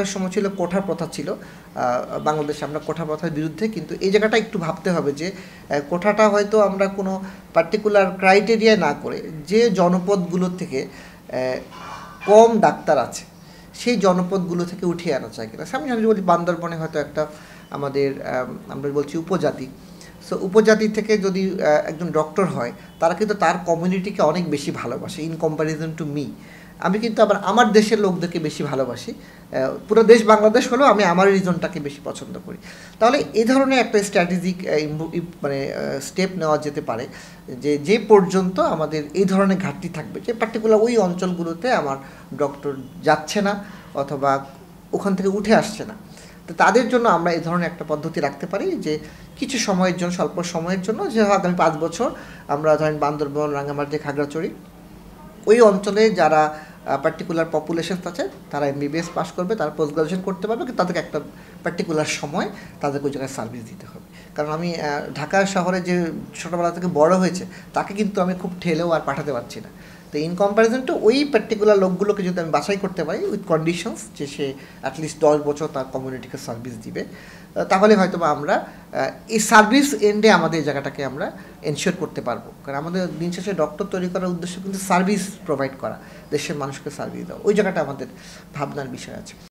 একটা সময় ছিল কোঠা প্রথা ছিল বাংলাদেশে, আমরা কোঠা প্রথার বিরুদ্ধে, কিন্তু এই জায়গাটা একটু ভাবতে হবে যে কোঠাটা হয়তো আমরা কোনো পার্টিকুলার ক্রাইটেরিয়া না করে যে জনপদগুলো থেকে কম ডাক্তার আছে সেই জনপদগুলো থেকে উঠিয়ে আনা চাই কিনা। আমি যদি বলি বান্দরবনে হয়তো একটা আমাদের আমরা বলছি উপজাতি, সো উপজাতি থেকে যদি একজন ডক্টর হয় তারা কিন্তু তার কমিউনিটিকে অনেক বেশি ভালোবাসে ইন কম্প্যারিজন টু মি। আমি কিন্তু আবার আমার দেশের লোকদেরকে বেশি ভালোবাসি, পুরো দেশ বাংলাদেশ হলেও আমি আমার রিজনটাকে বেশি পছন্দ করি। তাহলে এই ধরনের একটা স্ট্র্যাটেজিক মানে স্টেপ নেওয়া যেতে পারে যে পর্যন্ত আমাদের এই ধরনের ঘাটতি থাকবে, যে পার্টিকুলার ওই অঞ্চলগুলোতে আমার ডক্টর যাচ্ছে না অথবা ওখান থেকে উঠে আসছে না, তো তাদের জন্য আমরা এই ধরনের একটা পদ্ধতি রাখতে পারি যে কিছু সময়ের জন্য, স্বল্প সময়ের জন্য, যে আগামী 5 বছর আমরা ধরেন বান্দরবন, রাঙ্গামাটি, খাগড়াছড়ি ওই অঞ্চলে যারা পার্টিকুলার পপুলেশন আছে তারা এমবিবিএস পাস করবে, তারা পোস্ট গ্রাজুয়েশন করতে পারবে, কিন্তু তাদেরকে একটা পার্টিকুলার সময় তাদেরকে ওই জায়গায় সার্ভিস দিতে হবে। কারণ আমি ঢাকা শহরে যে ছোটোবেলা থেকে বড় হয়েছে তাকে কিন্তু আমি খুব ঠেলেও আর পাঠাতে পারছি না। তো ইন কম্প্যারিজন টু ওই পার্টিকুলার লোকগুলোকে যদি আমি বাছাই করতে পারি উইথ কন্ডিশনস যে সে অ্যাটলিস্ট 10 বছর তার কমিউনিটিকে সার্ভিস দিবে, তাহলে হয়তো বা আমরা এই সার্ভিস এন্ডে আমাদের এই জায়গাটাকে আমরা এনশিওর করতে পারবো। কারণ আমাদের দিন শেষে ডক্টর তৈরি করার উদ্দেশ্য কিন্তু সার্ভিস প্রোভাইড করা, দেশের মানুষকে সার্ভিস দেওয়া, ওই জায়গাটা আমাদের ভাবনার বিষয় আছে।